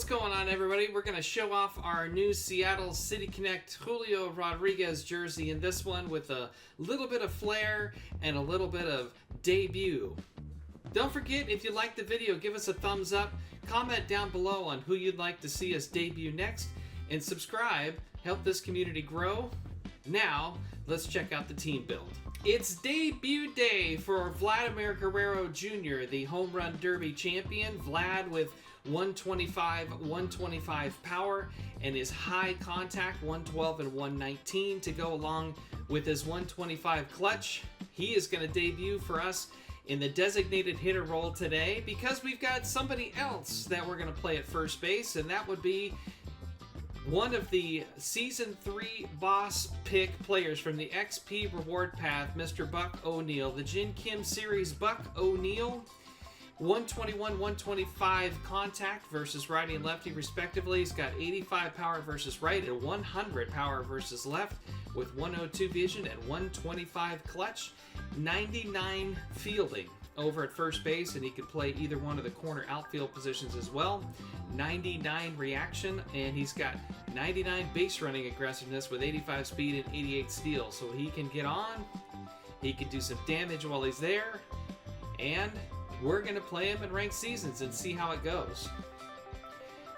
What's going on, everybody? We're going to show off our new Seattle City Connect Julio Rodriguez jersey in this one with a little bit of flair and a little bit of debut. Don't forget, if you like the video, give us a thumbs up, comment down below on who you'd like to see us debut next, and subscribe. Help this community grow. Now, let's check out the team build. It's debut day for Vladdy Jr, the Home Run Derby champion. Vlad with 125 power and his high contact 112 and 119 to go along with his 125 clutch. He is going to debut for us in the designated hitter role today because we've got somebody else that we're going to play at first base, and that would be one of the Season 3 boss pick players from the XP Reward Path, Mr. Buck O'Neil, the Jin Kim Series Buck O'Neil. 121, 125 contact versus righty and lefty respectively. He's got 85 power versus right and 100 power versus left with 102 vision and 125 clutch. 99 fielding over at first base, and he can play either one of the corner outfield positions as well. 99 reaction, and he's got 99 base running aggressiveness with 85 speed and 88 steal. So he can get on, he can do some damage while he's there, and we're going to play him in ranked seasons and see how it goes.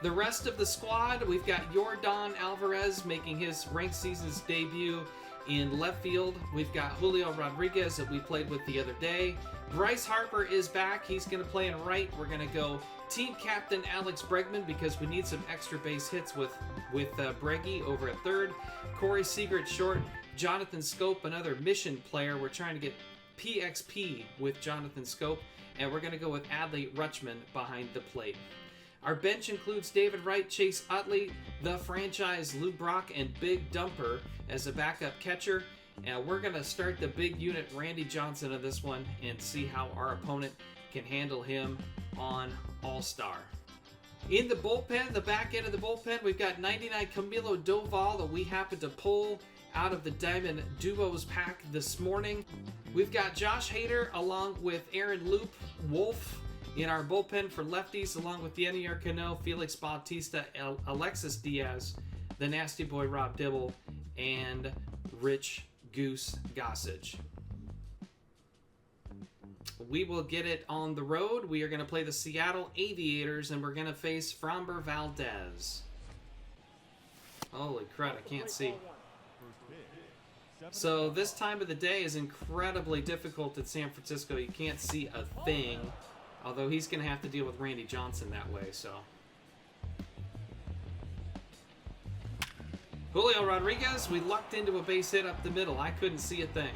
The rest of the squad, we've got Yordan Alvarez making his ranked seasons debut in left field. We've got Julio Rodriguez that we played with the other day. Bryce Harper is back. He's going to play in right. We're going to go team captain Alex Bregman because we need some extra base hits with Breggy over at third. Corey Seager at short. Jonathan Scope, another mission player. We're trying to get PXP with Jonathan Scope. And we're going to go with Adley Rutschman behind the plate. Our bench includes David Wright, Chase Utley, the franchise Lou Brock, and Big Dumper as a backup catcher. And we're going to start the big unit, Randy Johnson, of this one and see how our opponent can handle him on All-Star. In the bullpen, the back end of the bullpen, we've got 99 Camilo Doval that we happened to pull out of the Diamond Duos pack this morning. We've got Josh Hader along with Aaron Loop Wolf in our bullpen for lefties, along with Yenier Cano, Felix Bautista, Alexis Diaz, the Nasty Boy Rob Dibble, and Rich Goose Gossage. We will get it on the road. We are going to play the Seattle Aviators, and we're going to face Framber Valdez. Holy crud, I can't see. So this time of the day is incredibly difficult at San Francisco. You can't see a thing, although he's going to have to deal with Randy Johnson that way. So Julio Rodriguez, we lucked into a base hit up the middle. I couldn't see a thing.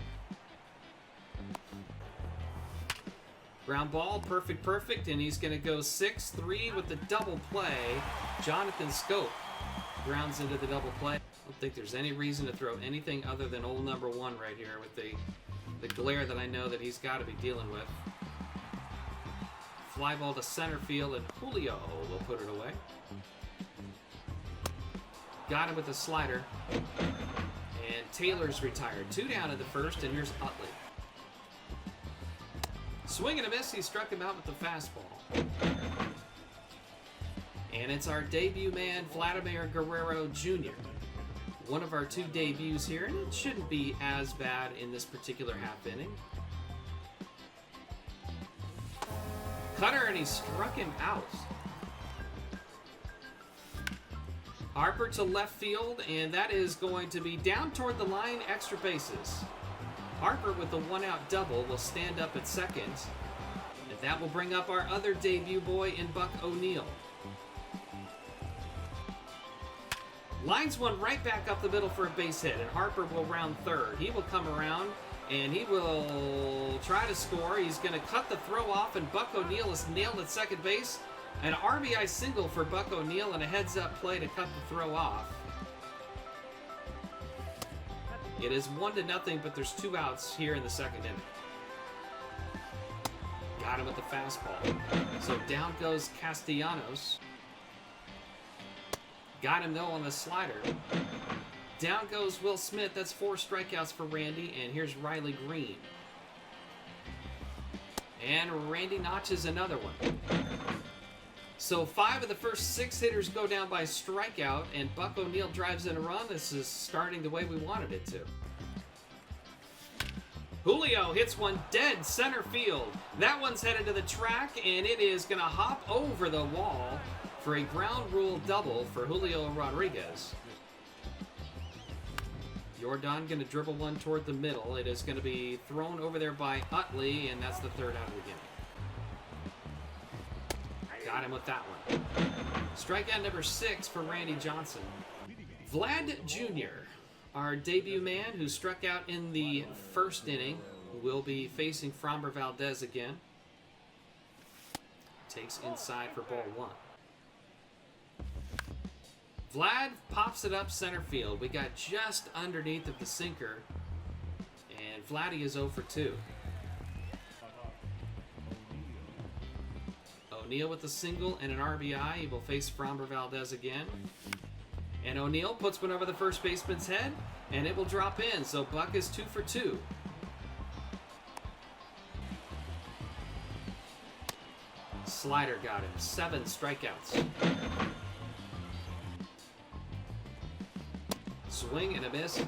Ground ball, perfect, and he's going to go 6-3 with the double play. Jonathan Scope grounds into the double play. I don't think there's any reason to throw anything other than old number one right here with the glare that I know that he's got to be dealing with. Fly ball to center field, and Julio will put it away. Got him with a slider. And Taylor's retired. 2 down in the first, and here's Utley. Swing and a miss, he struck him out with the fastball. And it's our debut man, Vladdy Jr. One of our 2 debuts here, and it shouldn't be as bad in this particular half inning. Cutter, and he struck him out. Harper to left field, and that is going to be down toward the line, extra bases. Harper with the 1-out double will stand up at second, and that will bring up our other debut boy in Buck O'Neil. Lines one right back up the middle for a base hit, and Harper will round third. He will come around, and he will try to score. He's going to cut the throw off, and Buck O'Neil is nailed at second base. An RBI single for Buck O'Neil and a heads-up play to cut the throw off. It is 1-0, but there's 2 outs here in the second inning. Got him with the fastball. So down goes Castellanos. Got him, though, on the slider. Down goes Will Smith. That's 4 strikeouts for Randy. And here's Riley Green. And Randy notches another one. So 5 of the first 6 hitters go down by strikeout, and Buck O'Neil drives in a run. This is starting the way we wanted it to. Julio hits one dead center field. That one's headed to the track, and it is going to hop over the wall for a ground rule double for Julio Rodriguez. Jordan going to dribble one toward the middle. It is going to be thrown over there by Utley, and that's the 3rd out of the game. Got him with that one. Strikeout number 6 for Randy Johnson. Vlad Jr., our debut man who struck out in the 1st inning, will be facing Framber Valdez again. Takes inside for ball 1. Vlad pops it up center field. We got just underneath of the sinker, and Vladdy is 0 for 2. O'Neil with a single and an RBI. He will face Framber Valdez again. And O'Neil puts one over the first baseman's head, and it will drop in. So Buck is 2 for 2. Slider got him. 7 strikeouts. Swing and a miss.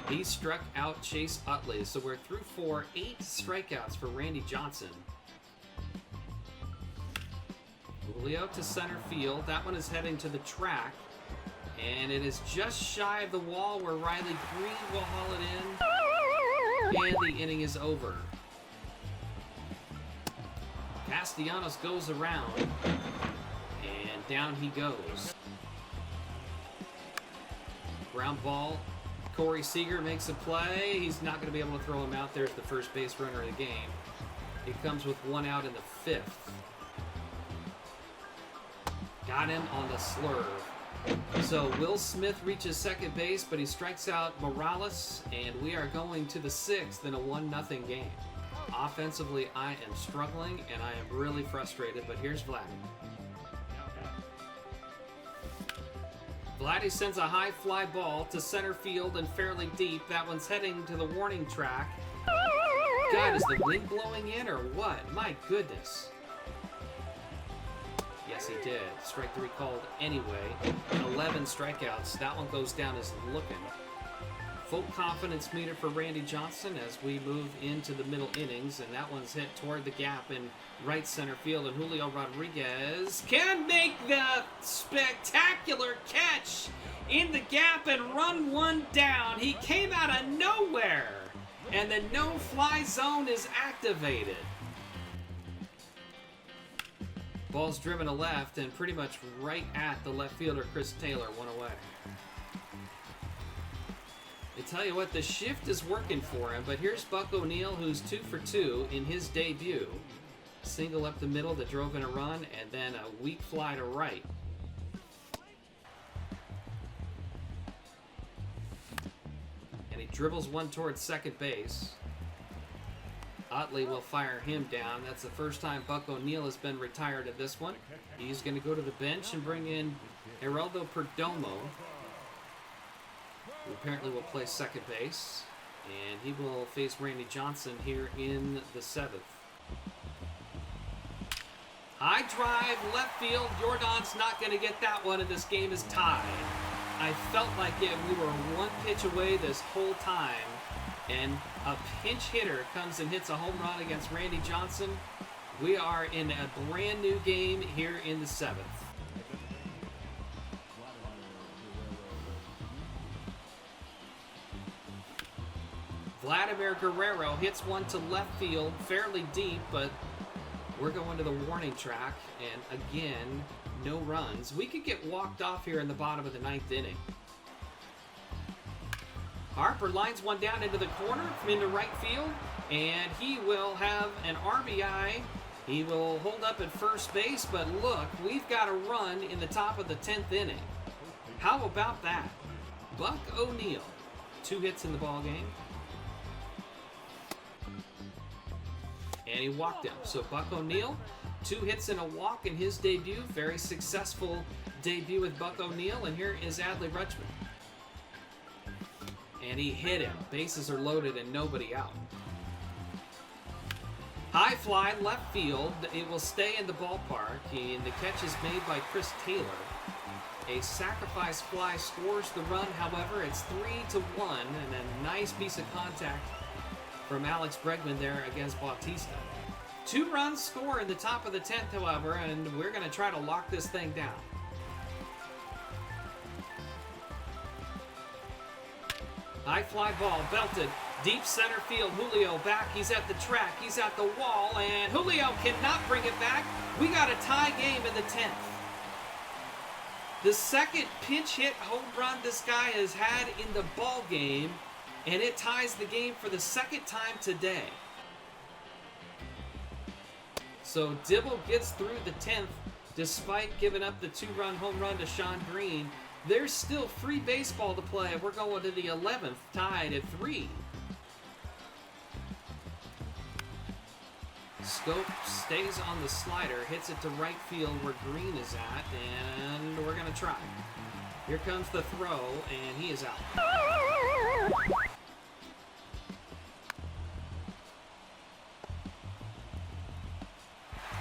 He struck out Chase Utley. So we're through 4. 8 strikeouts for Randy Johnson. Julio to center field. That one is heading to the track. And it is just shy of the wall where Riley Green will haul it in. And the inning is over. Castellanos goes around. And down he goes. Ground ball. Corey Seager makes a play. He's not going to be able to throw him out. There's the first base runner of the game. He comes with 1 out in the 5th. Got him on the slurve. So Will Smith reaches second base, but he strikes out Morales, and we are going to the 6th in a 1-0 game. Offensively, I am struggling, and I am really frustrated, but here's Vladdy. Vladdy sends a high fly ball to center field and fairly deep. That one's heading to the warning track. God, is the wind blowing in or what? My goodness. Yes, he did. Strike 3 called anyway. 11 strikeouts. That one goes down as looking. Full confidence meter for Randy Johnson as we move into the middle innings, and that one's hit toward the gap in right center field, and Julio Rodriguez can make the spectacular catch in the gap and run one down. He came out of nowhere, and the no-fly zone is activated. Ball's driven to left and pretty much right at the left fielder, Chris Taylor, 1 away. I tell you what, the shift is working for him, but here's Buck O'Neil, who's 2 for 2 in his debut. Single up the middle that drove in a run, and then a weak fly to right. And he dribbles one towards second base. Utley will fire him down. That's the first time Buck O'Neil has been retired at this one. He's going to go to the bench and bring in Geraldo Perdomo, who apparently will play second base. And he will face Randy Johnson here in the 7th. High drive, left field. Jordan's not going to get that one, and this game is tied. I felt like we were 1 pitch away this whole time. And a pinch hitter comes and hits a home run against Randy Johnson. We are in a brand new game here in the 7th. Vladimir Guerrero hits one to left field, fairly deep, but we're going to the warning track. And again, no runs. We could get walked off here in the bottom of the 9th inning. Harper lines one down into the corner, into right field, and he will have an RBI. He will hold up at first base, but look, we've got a run in the top of the 10th inning. How about that? Buck O'Neil, 2 hits in the ball game. And he walked him. So Buck O'Neil, 2 hits and a walk in his debut. Very successful debut with Buck O'Neil, and here is Adley Rutschman. And he hit him. Bases are loaded and nobody out. High fly, left field. It will stay in the ballpark. And the catch is made by Chris Taylor. A sacrifice fly scores the run. However, it's 3-1. And a nice piece of contact from Alex Bregman there against Bautista. 2 runs score in the top of the 10th, however, and we're going to try to lock this thing down. High fly ball, belted, deep center field. Julio back, he's at the track, he's at the wall, and Julio cannot bring it back. We got a tie game in the 10th. The second pinch hit home run this guy has had in the ball game, and it ties the game for the second time today. So Dibble gets through the 10th despite giving up the 2-run home run to Sean Green. There's still free baseball to play. We're going to the 11th, tied at 3. Scope stays on the slider, hits it to right field where Green is at, and we're going to try. Here comes the throw, and he is out.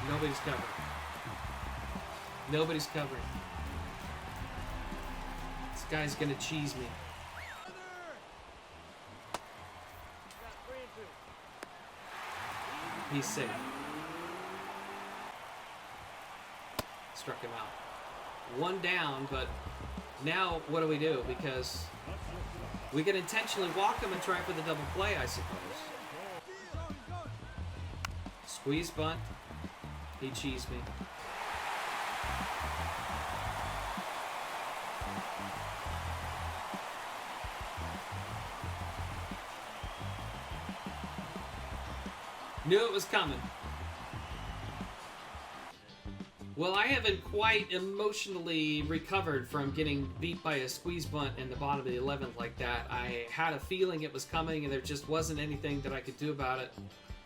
Nobody's covering. Nobody's covering. This guy's gonna cheese me. He's safe. Struck him out. 1 down, but now what do we do? Because we can intentionally walk him and try for the double play, I suppose. Squeeze bunt. He cheesed me. Knew it was coming. Well, I haven't quite emotionally recovered from getting beat by a squeeze bunt in the bottom of the 11th like that. I had a feeling it was coming, and there just wasn't anything that I could do about it.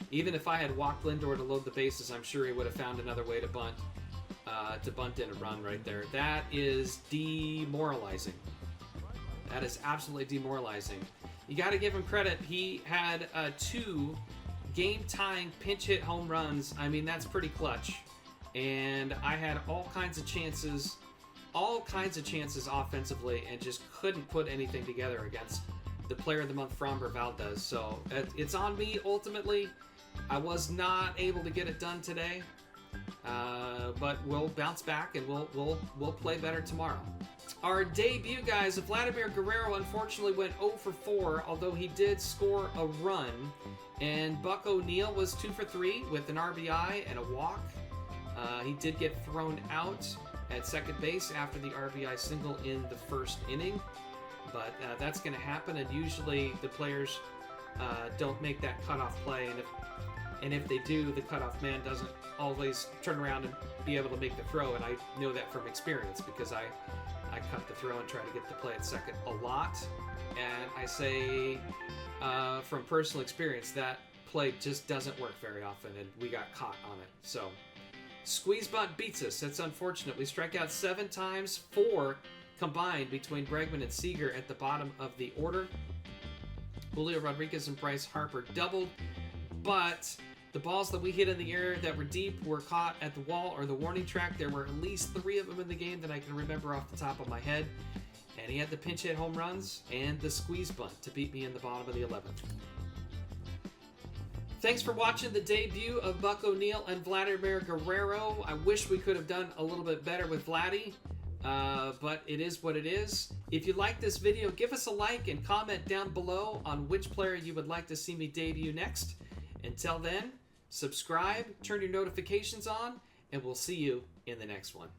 Even if I had walked Lindor to load the bases, I'm sure he would have found another way to bunt in a run right there. That is demoralizing. That is absolutely demoralizing. You got to give him credit. He had 2 game-tying pinch hit home runs. I mean, that's pretty clutch. And I had all kinds of chances offensively, and just couldn't put anything together against the player of the month, Framber Valdez. So it's on me ultimately. I was not able to get it done today, but we'll bounce back and we'll play better tomorrow. Our debut, guys, Vladimir Guerrero unfortunately went 0 for 4, although he did score a run. And Buck O'Neil was 2 for 3 with an RBI and a walk. He did get thrown out at second base after the RBI single in the first inning. But that's going to happen, and usually the players don't make that cutoff play. And if they do, the cutoff man doesn't always turn around and be able to make the throw. And I know that from experience because I cut the throw and try to get the play at second a lot. And I say from personal experience that play just doesn't work very often, and we got caught on it. So squeeze bunt beats us. That's unfortunate. We strike out 7 times, 4 combined between Bregman and Seager at the bottom of the order. Julio Rodriguez and Bryce Harper doubled, but the balls that we hit in the air that were deep were caught at the wall or the warning track. There were at least 3 of them in the game that I can remember off the top of my head. And he had the pinch hit home runs and the squeeze bunt to beat me in the bottom of the 11th. Thanks for watching the debut of Buck O'Neil and Vladimir Guerrero. I wish we could have done a little bit better with Vladdy, but it is what it is. If you like this video, give us a like and comment down below on which player you would like to see me debut next. Until then, subscribe, turn your notifications on, and we'll see you in the next one.